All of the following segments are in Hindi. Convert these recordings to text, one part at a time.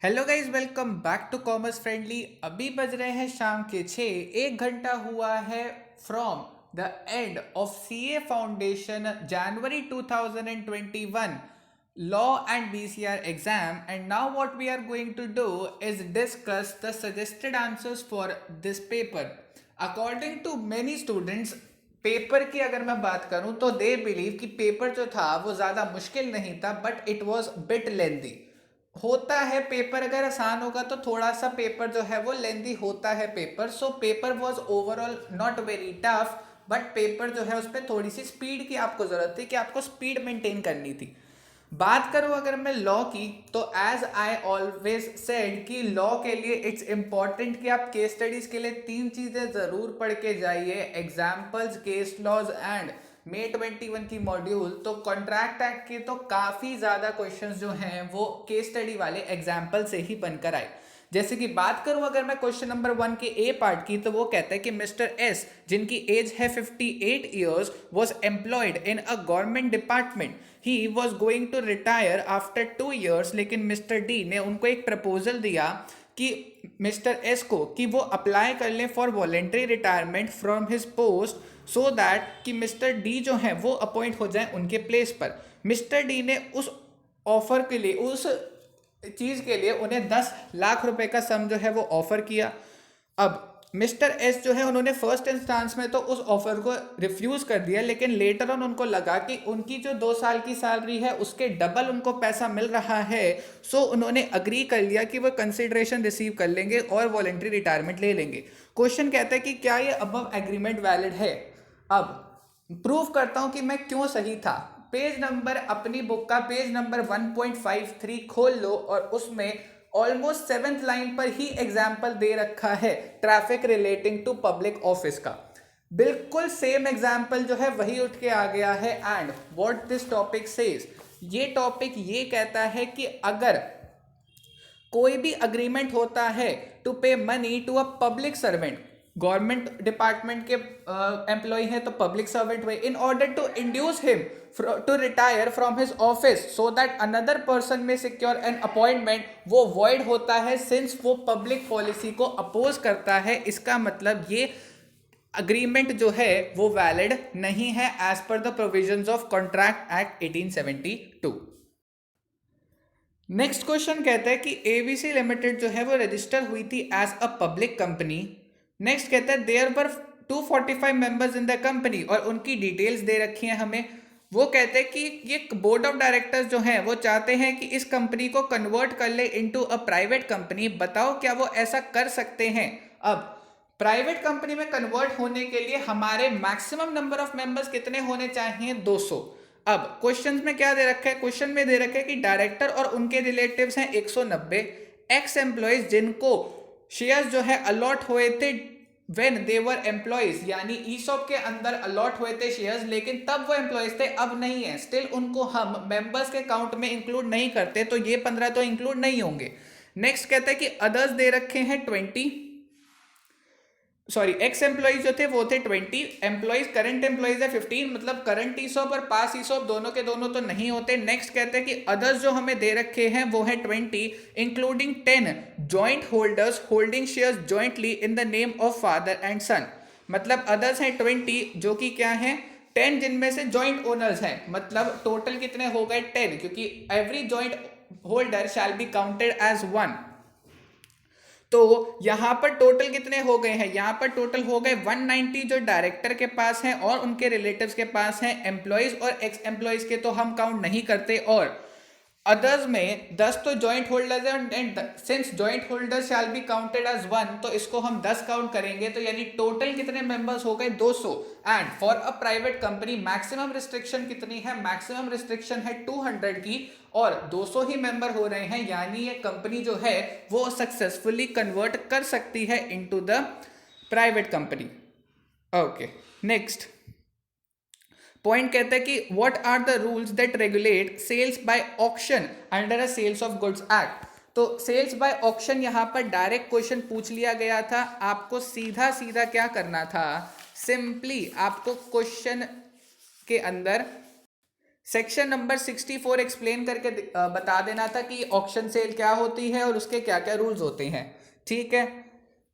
Hello guys, welcome back to commerce friendly. अभी बज रहे हैं शाम के 6। 1 घंटा हुआ है from the end of CA foundation January 2021 law and BCR exam, and now what we are going to do is discuss the suggested answers for this paper. According to many students, paper की अगर मैं बात करूं तो दे बिलीव कि पेपर जो था वो ज़्यादा मुश्किल नहीं था, बट इट वॉज बिट लेंदी। होता है पेपर अगर आसान होगा तो थोड़ा सा पेपर जो है वो लेंदी होता है paper. So paper was overall not very tough, but paper जो है उस पर थोड़ी सी स्पीड की आपको ज़रूरत थी कि आपको स्पीड मेंटेन करनी थी। बात करूं अगर मैं लॉ की, तो एज आई ऑलवेज सेड कि लॉ के लिए इट्स इंपॉर्टेंट कि आप केस स्टडीज के लिए 3 चीज़ें ज़रूर पढ़ के जाइए: examples, case laws and May 21 की मॉड्यूल। तो कॉन्ट्रैक्ट एक्ट के तो काफ़ी ज़्यादा क्वेश्चंस जो हैं वो केस स्टडी वाले एग्जाम्पल से ही बनकर आए। जैसे कि बात करूं अगर मैं क्वेश्चन नंबर 1 के ए पार्ट की, तो वो कहता है कि मिस्टर एस, जिनकी एज है 58 years, was employed in a government department. He was going to retire after 2 years. लेकिन मिस्टर डी ने उनको एक प्रपोजल दिया कि मिस्टर एस को कि वो अप्लाई कर लें for voluntary retirement from his post, so that कि मिस्टर डी जो है वो अपॉइंट हो जाए उनके प्लेस पर। मिस्टर डी ने उस ऑफर के लिए, उस चीज़ के लिए उन्हें 10 लाख रुपए का सम जो है वो ऑफर किया। अब मिस्टर एस जो है उन्होंने फर्स्ट इंस्टांस में तो उस ऑफर को रिफ्यूज कर दिया, लेकिन लेटर ऑन उनको लगा कि उनकी जो 2 साल की सैलरी है उसके डबल उनको पैसा मिल रहा है। सो उन्होंने अग्री कर लिया कि वो कंसिडरेशन रिसीव कर लेंगे और वॉलेंट्री रिटायरमेंट ले लेंगे। क्वेश्चन कहता है कि क्या ये अबव एग्रीमेंट वैलिड है। अब प्रूव करता हूं कि मैं क्यों सही था। पेज नंबर, अपनी बुक का पेज नंबर 1.53 खोल लो और उसमें ऑलमोस्ट 7th लाइन पर ही एग्जाम्पल दे रखा है traffic relating to public office का। बिल्कुल सेम एग्जाम्पल जो है वही उठ के आ गया है। And what this topic says, ये टॉपिक ये कहता है कि अगर कोई भी अग्रीमेंट होता है to pay money to a public servant, government department के एम्प्लॉय है तो पब्लिक सर्वेंट हुए, in order to induce him to retire from his office so that another person may secure an appointment, वो वॉइड होता है सिंस वो पब्लिक पॉलिसी को अपोज करता है। इसका मतलब ये अग्रीमेंट जो है वो वैलिड नहीं है as per the provisions of contract act 1872। Next question कहता है कि एबीसी लिमिटेड जो है वो रजिस्टर हुई थी as a public company. Next कहता है there were 245 members in the company, और उनकी डिटेल्स दे रखी हैं हमें। वो कहते हैं कि ये बोर्ड ऑफ डायरेक्टर्स जो हैं वो चाहते हैं कि इस कंपनी को कन्वर्ट कर ले इनटू अ प्राइवेट कंपनी। बताओ क्या वो ऐसा कर सकते हैं। अब प्राइवेट कंपनी में कन्वर्ट होने के लिए हमारे मैक्सिमम नंबर ऑफ मेंबर्स कितने होने चाहिए? 200। अब क्वेश्चन में क्या दे रखा है? क्वेश्चन में दे रखा है कि डायरेक्टर और उनके रिलेटिव्स हैं 190, एक्स एम्प्लॉयज जिनको शेयर्स जो है अलॉट हुए थे व्हेन दे वर एम्प्लॉयज, यानी ईसॉप के अंदर अलॉट हुए थे शेयर्स, लेकिन तब वो एम्प्लॉयज थे, अब नहीं है। स्टिल उनको हम मेंबर्स के काउंट में इंक्लूड नहीं करते, तो ये 15 तो इंक्लूड नहीं होंगे। नेक्स्ट कहता है कि अदर्स दे रखे हैं 20, सॉरी एक्स एम्प्लॉइज जो थे वो थे 20, एम्प्लॉइज करंट एम्प्लॉइज है 15, मतलब करंट ईसॉप और पास ईसॉप दोनों के दोनों तो नहीं होते। नेक्स्ट कहते हैं कि अदर्स जो हमें दे रखे हैं वो है 20, including 10 joint holders holding shares jointly in the name of father and son. मतलब अदर्स हैं 20 जो कि क्या है, 10 जिनमें से जॉइंट ओनर्स हैं। मतलब टोटल कितने हो गए? 10, क्योंकि every joint holder shall be counted as one. तो यहां पर टोटल कितने हो गए हैं? यहां पर टोटल हो गए 190 जो डायरेक्टर के पास हैं और उनके रिलेटिव्स के पास हैं। एम्प्लॉइज और एक्स एम्प्लॉइज के तो हम काउंट नहीं करते, और अदर्स में 10 तो जॉइंट होल्डर्स है, and since joint holder shall be counted as one, तो इसको हम 10 काउंट करेंगे। तो यानी टोटल कितने मेंबर्स हो गए? 200। And for a private company maximum restriction कितनी है? मैक्सिमम रिस्ट्रिक्शन है 200 की, और 200 ही मेंबर हो रहे हैं, यानी ये कंपनी जो है वो सक्सेसफुली कन्वर्ट कर सकती है into the private company. Okay, next point कहता है कि what are the rules that regulate sales by auction under a sales of goods act. तो सेल्स बाय ऑक्शन यहां पर डायरेक्ट क्वेश्चन पूछ लिया गया था। आपको सीधा सीधा क्या करना था? सिंपली आपको क्वेश्चन के अंदर सेक्शन नंबर 64 एक्सप्लेन करके बता देना था कि ऑक्शन सेल क्या होती है और उसके क्या क्या रूल्स होते हैं, ठीक है।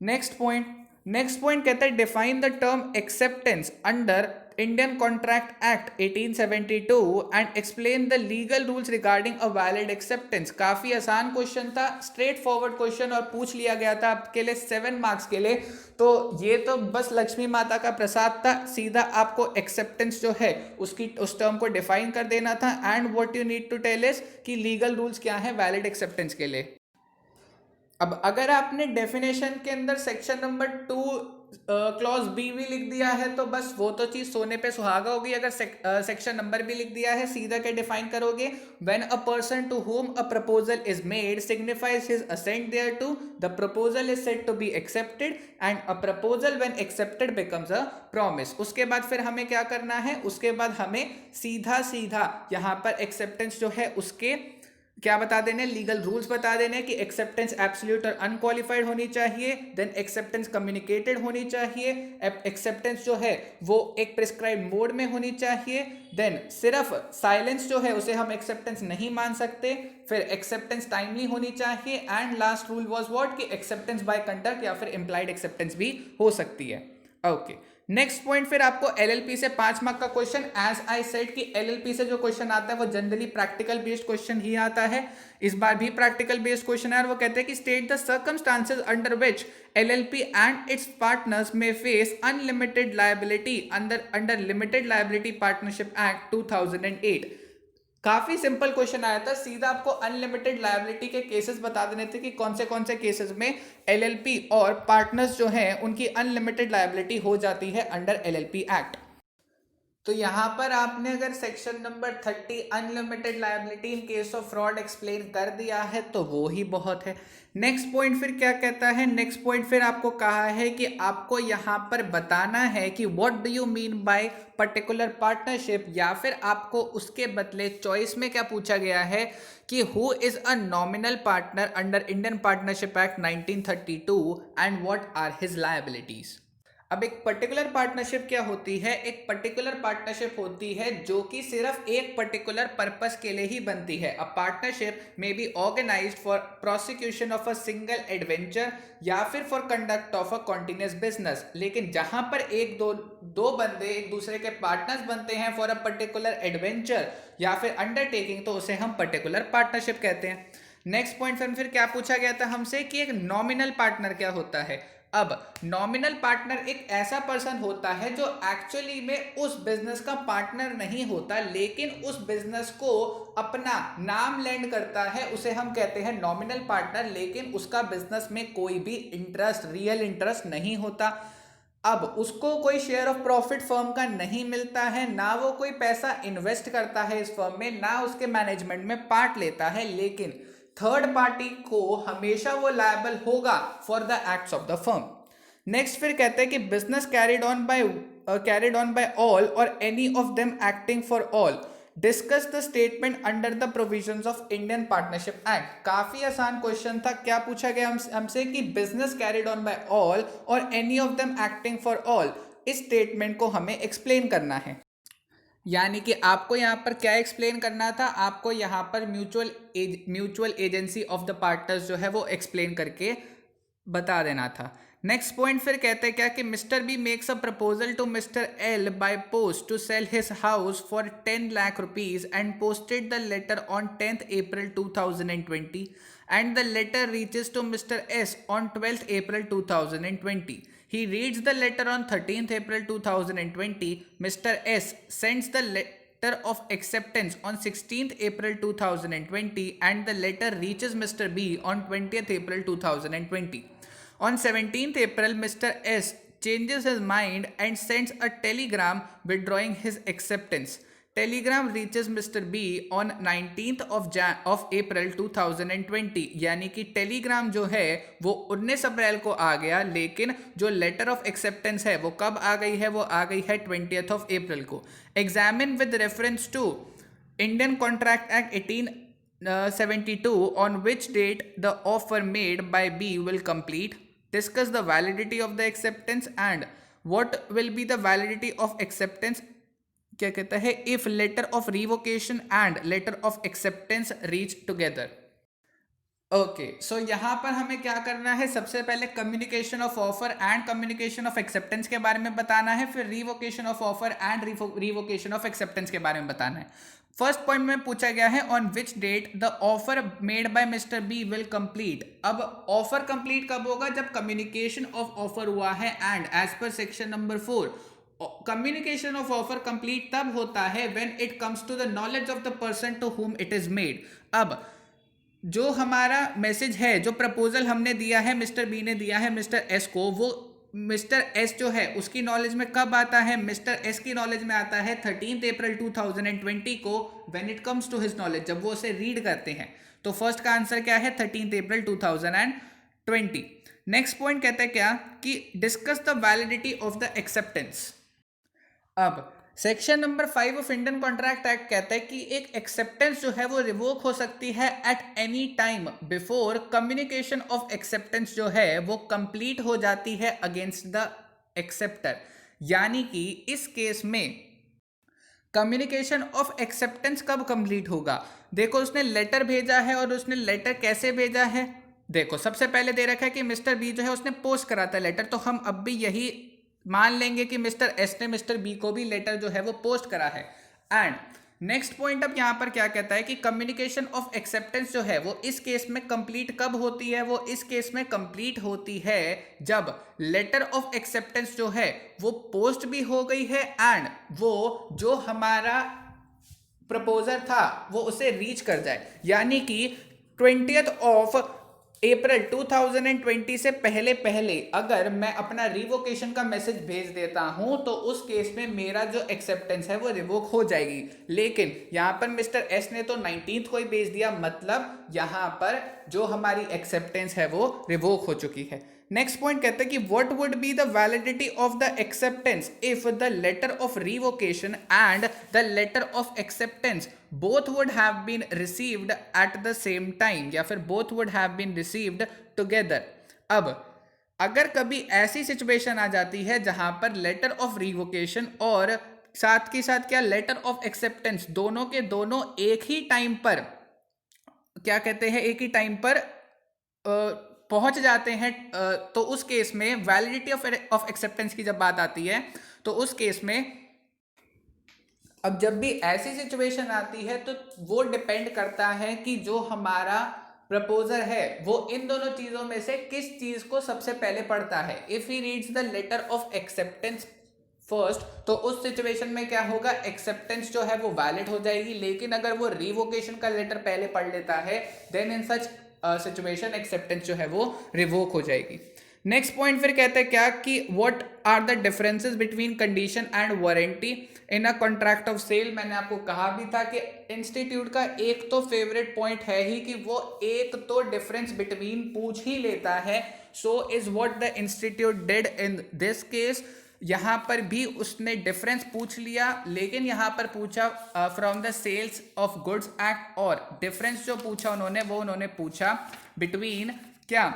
नेक्स्ट पॉइंट कहता है define the term acceptance under Indian contract act 1872 and explain the legal rules regarding a valid acceptance. काफी आसान क्वेश्चन था, स्ट्रेट फॉरवर्ड क्वेश्चन, और पूछ लिया गया था आपके लिए 7 मार्क्स के लिए। तो ये तो बस लक्ष्मी माता का प्रसाद था, सीधा आपको एक्सेप्टेंस जो है उसकी उस टर्म को डिफाइन कर देना था। And what you need to tell is कि लीगल रूल्स क्या है वैलिड एक्सेप्टेंस के लिए। अब अगर आपने डेफिनेशन के अंदर सेक्शन नंबर 2 क्लॉज बी भी लिख दिया है तो बस वो तो चीज सोने पे सुहागा होगी। अगर सेक्शन नंबर भी लिख दिया है, सीधा के डिफाइन करोगे, when a person to whom a proposal is made signifies his assent thereto, the proposal is said to be accepted and a proposal when accepted becomes a promise. उसके बाद फिर हमें क्या करना है, उसके बाद हमें सीधा सीधा यहाँ पर एक्सेप्टेंस जो है उसके क्या बता देने, लीगल रूल्स बता देने कि एक्सेप्टेंस एब्सोल्यूट और अनक्वालिफाइड होनी चाहिए, देन एक्सेप्टेंस कम्युनिकेटेड होनी चाहिए, एक्सेप्टेंस जो है वो एक प्रिस्क्राइब मोड में होनी चाहिए, देन सिर्फ साइलेंस जो है उसे हम एक्सेप्टेंस नहीं मान सकते, फिर एक्सेप्टेंस टाइमली होनी चाहिए, and last rule was what कि एक्सेप्टेंस बाय कंडक्ट या फिर इंप्लाइड एक्सेप्टेंस भी हो सकती है। ओके, नेक्स्ट पॉइंट फिर आपको एलएलपी से 5 मार्क का क्वेश्चन। एज आई सेड कि एलएलपी से जो क्वेश्चन आता है वो जनरली प्रैक्टिकल बेस्ड क्वेश्चन ही आता है। इस बार भी प्रैक्टिकल बेस्ड क्वेश्चन है और वो कहते हैं कि state the circumstances under which LLP and its partners may face unlimited liability under limited liability partnership act 2008। काफी सिंपल क्वेश्चन आया था, सीधा आपको अनलिमिटेड लायबिलिटी के केसेस बता देने थे कि कौन से केसेस में एलएलपी और पार्टनर्स जो हैं उनकी अनलिमिटेड लायबिलिटी हो जाती है अंडर एलएलपी एक्ट। तो यहां पर आपने अगर section number 30 unlimited liability in case of fraud explain कर दिया है तो वो ही बहुत है। नेक्स्ट पॉइंट फिर क्या कहता है, नेक्स्ट पॉइंट फिर आपको कहा है कि आपको यहां पर बताना है कि what do you mean by particular partnership, या फिर आपको उसके बदले चॉइस में क्या पूछा गया है कि who is a nominal partner under Indian partnership act 1932 and what are his liabilities. अब एक पर्टिकुलर पार्टनरशिप क्या होती है, एक पर्टिकुलर पार्टनरशिप होती है जो कि सिर्फ एक पर्टिकुलर पर्पस के लिए ही बनती है। A partnership may be organised for prosecution of a single adventure या फिर for conduct of a continuous business. लेकिन जहां पर एक दो बंदे एक दूसरे के पार्टनर्स बनते हैं फॉर अ पर्टिकुलर एडवेंचर या फिर अंडरटेकिंग, तो उसे हम पर्टिकुलर पार्टनरशिप कहते हैं। नेक्स्ट पॉइंट फिर क्या पूछा गया था हमसे कि एक नॉमिनल पार्टनर क्या होता है। अब नॉमिनल पार्टनर एक ऐसा पर्सन होता है जो एक्चुअली में उस बिजनेस का पार्टनर नहीं होता, लेकिन उस बिजनेस को अपना नाम लैंड करता है, उसे हम कहते हैं नॉमिनल पार्टनर, लेकिन उसका बिजनेस में कोई भी इंटरेस्ट, रियल इंटरेस्ट नहीं होता। अब उसको कोई शेयर ऑफ प्रॉफिट फर्म का नहीं मिलता है, ना वो कोई पैसा इन्वेस्ट करता है इस फर्म में, ना उसके मैनेजमेंट में पार्ट लेता है, लेकिन थर्ड पार्टी को हमेशा वो लायबल होगा for the acts of the firm. Next फिर कहते हैं कि business carried on by all or any of them acting for all, discuss the statement under the provisions of Indian partnership act. काफी आसान क्वेश्चन था। क्या पूछा गया हमसे कि business carried on by all or any of them acting for all, इस स्टेटमेंट को हमें एक्सप्लेन करना है। यानी कि आपको यहाँ पर क्या एक्सप्लेन करना था, आपको यहाँ पर mutual agency of the partners जो है वो एक्सप्लेन करके बता देना था। नेक्स्ट पॉइंट फिर कहते हैं क्या कि mister B makes a proposal to mister L by post to sell his house for 10 lakh rupees and posted the letter on 10th April 2020 and the letter reaches to Mr. S on 12th April 2020. He reads the letter on 13th April 2020. Mr. S sends the letter of acceptance on 16th April 2020 and the letter reaches Mr. B on 20th April 2020. On 17th April, Mr. S changes his mind and sends a telegram withdrawing his acceptance. Telegram reaches Mr. B on 19th of April 2020। यानी कि टेलीग्राम जो है वो 19 अप्रैल को आ गया, लेकिन जो लेटर ऑफ एक्सेप्टेंस है वो कब आ गई है, वो आ गई है 20th of April को। Examine with reference to Indian contract act 1872 on which date the offer made by B will complete. Discuss the validity of the acceptance and what will be the validity of acceptance क्या कहता है, if letter of revocation and letter of acceptance reach together. Okay, so यहाँ पर हमें क्या करना है, सबसे पहले communication of offer and communication of acceptance के बारे में बताना है, फिर revocation of offer and revocation of acceptance के बारे में बताना है। फर्स्ट पॉइंट में पूछा गया है on which date the offer made by mister B will complete. अब ऑफर कंप्लीट कब होगा, जब कम्युनिकेशन ऑफ ऑफर हुआ है, and as per section number 4 communication of offer complete तब होता है when it comes to the knowledge of the person to whom it is made. अब जो हमारा मैसेज है, जो प्रपोजल हमने दिया है, मिस्टर बी ने दिया है मिस्टर एस को, वो मिस्टर एस जो है उसकी नॉलेज में कब आता है, मिस्टर एस की नॉलेज में आता है 13 अप्रैल 2020 को, when it comes to his knowledge, जब वो उसे रीड करते हैं। तो फर्स्ट का आंसर क्या है, 13 अप्रैल 2020। नेक्स्ट पॉइंट कहता है क्या, कि discuss the validity of the acceptance. अब section number 5 of Indian contract act कहता है कि एक एक्सेप्टेंस जो है वो रिवोक हो सकती है at any time before communication of acceptance जो है वो कंप्लीट हो जाती है अगेंस्ट द एक्सेप्टर। यानी कि इस केस में कम्युनिकेशन ऑफ एक्सेप्टेंस कब कंप्लीट होगा, देखो उसने लेटर भेजा है, और उसने लेटर कैसे भेजा है, देखो सबसे पहले दे रखा है कि मिस्टर बी जो है उसने पोस्ट करा था लेटर, तो हम अब भी यही मान लेंगे कि मिस्टर एस ने मिस्टर बी को भी लेटर जो है वो पोस्ट करा है। एंड नेक्स्ट पॉइंट अब यहां पर क्या कहता है कि कम्युनिकेशन ऑफ एक्सेप्टेंस जो है वो इस केस में कंप्लीट कब होती है, वो इस केस में कंप्लीट होती है जब लेटर ऑफ एक्सेप्टेंस जो है वो पोस्ट भी हो गई है, एंड वो जो हमारा प्रपोजल था वो उसे रीच कर जाए। यानी कि 20 अप्रैल 2020 से पहले पहले अगर मैं अपना रिवोकेशन का मैसेज भेज देता हूं तो उस केस में मेरा जो एक्सेप्टेंस है वो रिवोक हो जाएगी। लेकिन यहां पर मिस्टर एस ने तो 19th को ही भेज दिया, मतलब यहां पर जो हमारी एक्सेप्टेंस है वो रिवोक हो चुकी है। नेक्स्ट पॉइंट कहता है कि what would be the validity of the acceptance if the letter of revocation and the letter of acceptance both would have been received at the same time, या फिर both would have been received together। अब अगर कभी ऐसी सिचुएशन आ जाती है जहां पर लेटर ऑफ रिवोकेशन और साथ के साथ क्या लेटर ऑफ एक्सेप्टेंस दोनों के दोनों एक ही टाइम पर क्या कहते हैं, एक ही टाइम पर पहुंच जाते हैं, तो उस केस में वैलिडिटी ऑफ एक्सेप्टेंस की जब बात आती है तो उस केस में अब जब भी ऐसी सिचुएशन आती है तो वो डिपेंड करता है कि जो हमारा प्रपोजल है वो इन दोनों चीजों में से किस चीज को सबसे पहले पढ़ता है। If he reads the letter of acceptance first, तो उस सिचुएशन में क्या होगा, एक्सेप्टेंस जो है वो वैलिड हो जाएगी। लेकिन अगर वो रिवोकेशन का लेटर पहले पढ़ लेता है then in such situation acceptance जो है वो रिवोक हो जाएगी। नेक्स्ट पॉइंट फिर कहते हैं क्या, कि what are the differences between condition and warranty in a contract of sale. मैंने आपको कहा भी था कि इंस्टीट्यूट का एक तो फेवरेट पॉइंट है ही कि वो एक तो डिफरेंस बिटवीन पूछ ही लेता है। So is what the institute did in this case. यहां पर भी उसने डिफरेंस पूछ लिया, लेकिन यहां पर पूछा from the sales of goods act, और डिफरेंस जो पूछा उन्होंने वो उन्होंने पूछा बिटवीन क्या,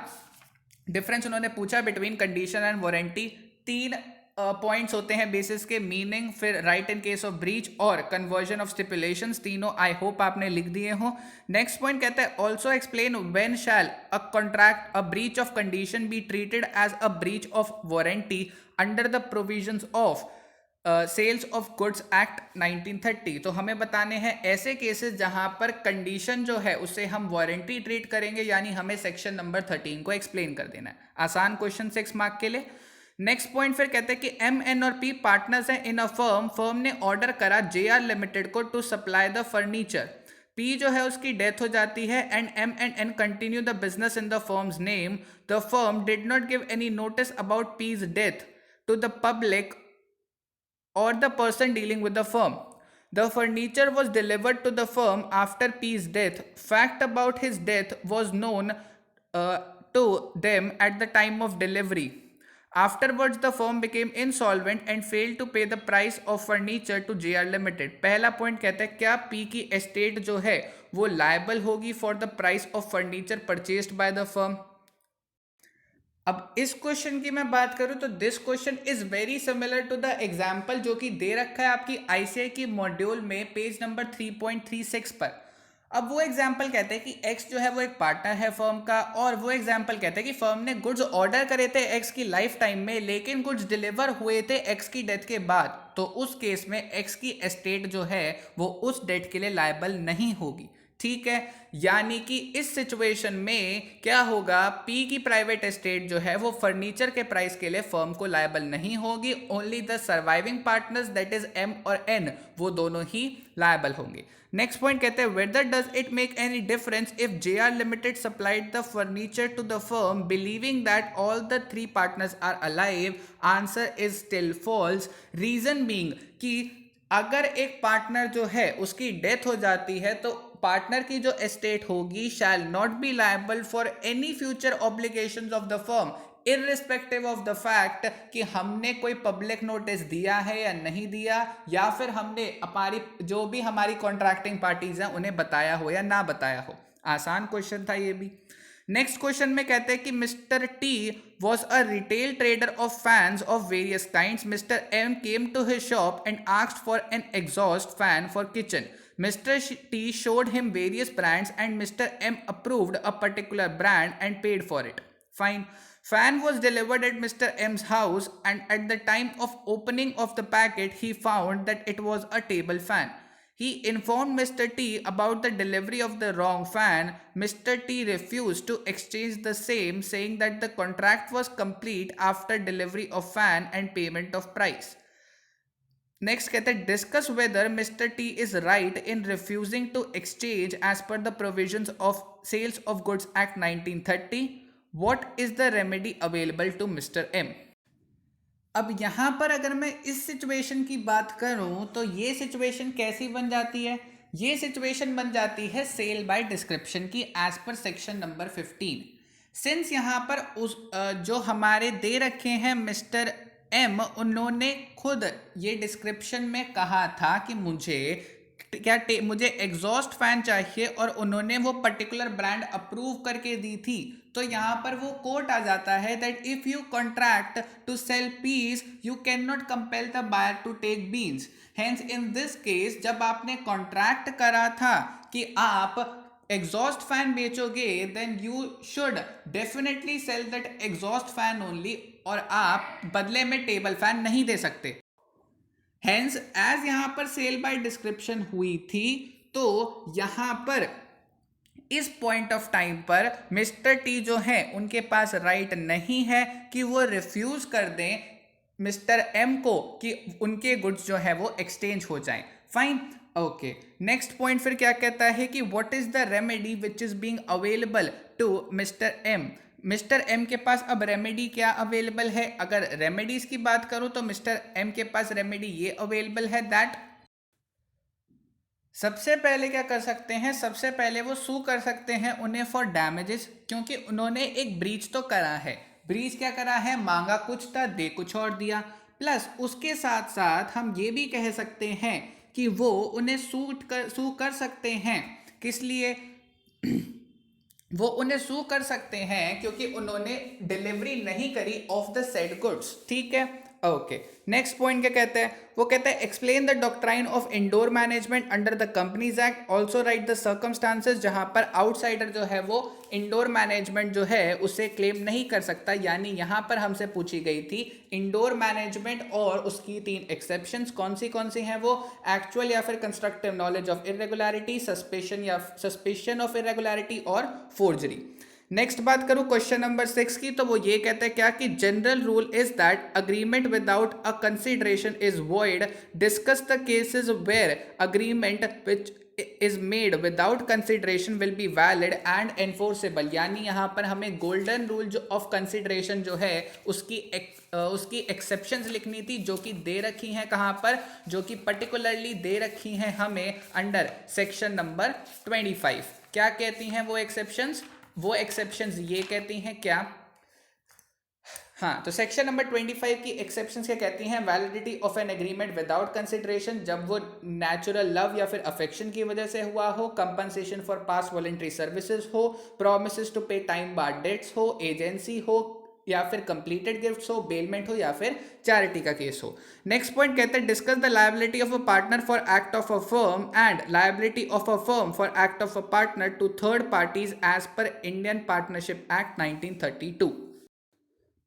डिफरेंस उन्होंने पूछा between condition and warranty. 3 points होते हैं बेसिस के, मीनिंग, फिर right in case of breach और कन्वर्जन ऑफ स्टिपुलेशंस। तीनों आई होप आपने लिख दिए हो। नेक्स्ट पॉइंट कहता है also explain when shall a contract a breach of condition be treated as a breach of warranty under the provisions of sales of goods act 1930। तो हमें बताने हैं ऐसे केसेस जहां पर कंडीशन जो है उसे हम वारंटी ट्रीट करेंगे, यानी हमें सेक्शन नंबर 13 को एक्सप्लेन कर देना है। आसान क्वेश्चन 6 मार्क के लिए। नेक्स्ट पॉइंट फिर कहते हैं कि एम एन और पी पार्टनर्स हैं इन अ फर्म ने ऑर्डर करा जेआर लिमिटेड को to supply the furniture. P जो है उसकी डेथ हो जाती है and M and N continue the business in the firm's name. The firm did not give any notice about P's death to the public or the person dealing with the firm. The furniture was delivered to the firm after P's death. Fact about his death was known to them at the time of delivery. Afterwards, the firm became insolvent and failed to pay the price of furniture to JR Limited. पहला पॉइंट कहता है क्या P की एस्टेट जो है वो लायबल होगी for the price of furniture purchased by the firm. अब इस क्वेश्चन की मैं बात करूं तो this question is very similar to the example जो कि दे रखा है आपकी आईसीआई की मॉड्यूल में पेज नंबर 3.36 पर। अब वो एग्जाम्पल कहते हैं कि एक्स जो है वो एक पार्टनर है फर्म का, और वो एग्जाम्पल कहते हैं कि फर्म ने गुड्स ऑर्डर करे थे एक्स की लाइफ टाइम में, लेकिन गुड्स डिलीवर हुए थे एक्स की डेथ के बाद। तो उस केस में एक्स की एस्टेट जो है वो उस डेट के लिए लायबल नहीं होगी। ठीक है, यानी कि इस सिचुएशन में क्या होगा, पी की प्राइवेट एस्टेट जो है वो फर्नीचर के प्राइस के लिए फर्म को लायबल नहीं होगी। Only the surviving partners that is M और एन, वो दोनों ही लायबल होंगे। नेक्स्ट पॉइंट कहते हैं whether does it make any difference if JR limited supplied the furniture to the firm believing that all the three partners are alive. Answer is still false. Reason being कि अगर एक पार्टनर जो है उसकी डेथ हो जाती है तो पार्टनर की जो एस्टेट होगी shall not be liable for any future obligations of the firm, irrespective of the fact कि हमने कोई पब्लिक नोटिस दिया है या नहीं दिया, या फिर हमने हमारी जो भी हमारी कॉन्ट्रैक्टिंग पार्टीज हैं उन्हें बताया हो या ना बताया हो। आसान क्वेश्चन था ये भी। नेक्स्ट क्वेश्चन में कहते हैं कि mister T was a retail trader of fans of various kinds. Mr. M came to his shop and asked for an exhaust fan for kitchen. Mr. T showed him various brands and Mr. M approved a particular brand and paid for it. Fine. Fan was delivered at Mr. M's house, and at the time of opening of the packet he found that it was a table fan. He informed Mr. T about the delivery of the wrong fan. Mr. T refused to exchange the same, saying that the contract was complete after delivery of fan and payment of price. Next कहते हैं discuss whether Mr. T is right in refusing to exchange as per the provisions of Sales of Goods Act 1930. What is the remedy available to Mr. M? अब यहाँ पर अगर मैं इस सिचुएशन की बात करूँ तो ये सिचुएशन कैसी बन जाती है, ये सिचुएशन बन जाती है सेल बाय डिस्क्रिप्शन की एज पर सेक्शन नंबर 15। सिंस यहाँ पर उस जो हमारे दे रखे हैं मिस्टर एम, उन्होंने खुद ये डिस्क्रिप्शन में कहा था कि मुझे एग्जॉस्ट फैन चाहिए और उन्होंने वो पर्टिकुलर ब्रांड अप्रूव करके दी थी। तो यहाँ पर वो कोट आ जाता है that if you contract to sell peas you can not compel the buyer to take beans. Hence in this case जब आपने कॉन्ट्रैक्ट करा था कि आप एग्जॉस्ट फैन बेचोगे then you should definitely sell that exhaust fan only, और आप बदले में टेबल फैन नहीं दे सकते। हेंस एज यहां पर सेल बाय डिस्क्रिप्शन हुई थी तो यहां पर इस पॉइंट ऑफ टाइम पर मिस्टर टी जो है उनके पास राइट नहीं है कि वो रिफ्यूज कर दें मिस्टर एम को कि उनके गुड्स जो है वो एक्सचेंज हो जाएं। Fine, okay. नेक्स्ट पॉइंट फिर क्या कहता है कि what is the remedy which is being available to mister M. Mister M के पास अब रेमेडी क्या अवेलेबल है, अगर रेमेडीज की बात करूं तो मिस्टर एम के पास रेमेडी ये अवेलेबल है दैट सबसे पहले क्या कर सकते हैं, सबसे पहले वो सू कर सकते हैं उन्हें फॉर डैमेजेस, क्योंकि उन्होंने एक ब्रीच तो करा है। ब्रीच क्या करा है, मांगा कुछ था दे कुछ और दिया। प्लस उसके साथ साथ हम ये भी कह सकते हैं कि वो उन्हें सू कर सकते हैं, किस लिए वो उन्हें सू कर सकते हैं क्योंकि उन्होंने डिलीवरी नहीं करी ऑफ द सेड गुड्स। ठीक है, ओके। नेक्स्ट पॉइंट क्या कहते हैं, वो कहते हैं explain the doctrine of indoor management under the companies act, also right the circumstances जहां पर आउटसाइडर जो है वो इंडोर मैनेजमेंट जो है उसे क्लेम नहीं कर सकता। यानी यहां पर हमसे पूछी गई थी इंडोर मैनेजमेंट और उसकी 3 एक्सेप्शंस कौन सी हैं, वो एक्चुअल या फिर constructive knowledge of irregularity, suspicion of irregularity और फोर्जरी। नेक्स्ट बात करूं क्वेश्चन नंबर 6 की, तो वो ये कहते हैं क्या कि general rule is that agreement without a consideration is void. Discuss the cases where agreement which is made without consideration will be valid and enforceable. यानी यहाँ पर हमें गोल्डन रूल जो ऑफ कंसिडरेशन जो है उसकी एक्सेप्शंस लिखनी थी, जो कि दे रखी हैं कहाँ पर, जो कि पर्टिकुलरली दे रखी हैं हमें अंडर सेक्शन नंबर 25। क्या कहती हैं वो एक्सेप्शंस, वो एक्सेप्शंस ये कहती हैं क्या, हाँ, तो सेक्शन नंबर 25 की एक्सेप्शंस क्या कहती हैं, validity of an agreement without consideration जब वो नेचुरल लव या फिर अफेक्शन की वजह से हुआ हो, compensation for pass voluntary services हो, प्रोमिसेस टू पे टाइम बार डेट्स हो, एजेंसी हो, या फिर कंप्लीटेड गिफ्ट्स हो, बेलमेंट हो या फिर चैरिटी का केस हो। नेक्स्ट पॉइंट कहते हैं discuss the liability of a partner for act of a firm and liability of a firm for act of a partner to third parties as per Indian partnership act 1932।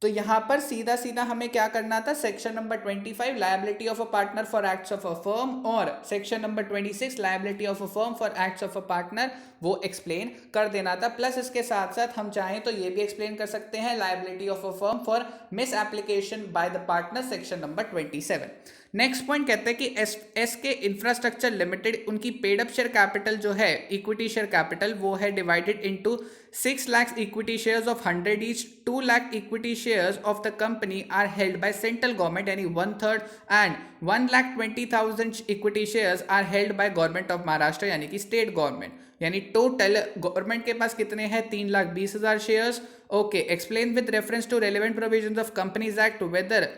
तो यहां पर सीधा सीधा हमें क्या करना था, section number 25 liability of a partner for acts of a firm और section number 26 liability of a firm for acts of a partner वो एक्सप्लेन कर देना था। प्लस इसके साथ साथ हम चाहें तो ये भी एक्सप्लेन कर सकते हैं liability of a firm for misapplication by the partner, section number 27। Next point कहते हैं कि एस के इंफ्रास्ट्रक्चर लिमिटेड उनकी पेड अप शेयर कैपिटल जो है, इक्विटी शेयर कैपिटल, वो है divided into 6 lakh equity shares of 100 each, 2 lakh equity shares of the company are held by central government यानी 1/3 and 1,20,000 equity shares are held by government of Maharashtra यानी कि स्टेट गवर्नमेंट। यानी टोटल गवर्नमेंट के पास कितने हैं, 3,20,000 shares. Okay, explain with reference to relevant provisions of companies act whether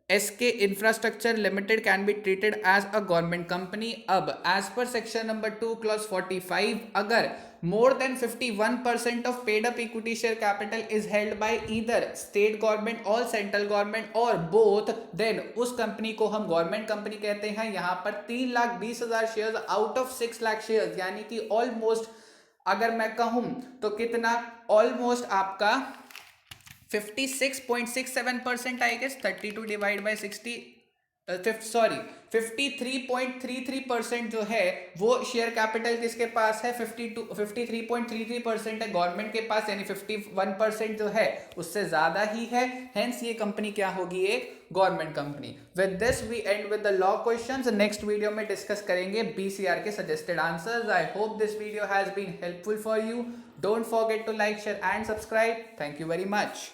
SK Infrastructure Limited can be treated as a government company। अब as per section number 2 clause 45 अगर more than 51% of paid up equity share capital is held by either state government or central government or both, then उस कंपनी को हम गवर्नमेंट कंपनी कहते हैं। यहाँ पर 3,20,000 shares out of 6 lakh shares यानी कि ऑलमोस्ट अगर मैं कहूं तो कितना, ऑलमोस्ट आपका 56.67% I guess, 32 divide by 60, sorry 53.33% जो है वो शेयर कैपिटल किसके पास है, 53.33% है गवर्नमेंट के पास, यानी 51% जो है उससे ज्यादा ही है। हेंस ये कंपनी क्या होगी, एक government company. With this we end with the law questions. Next video में डिस्कस करेंगे बीसीआर के suggested answers. I hope this video has been helpful for you. Don't forget to like, share and subscribe. Thank you very much.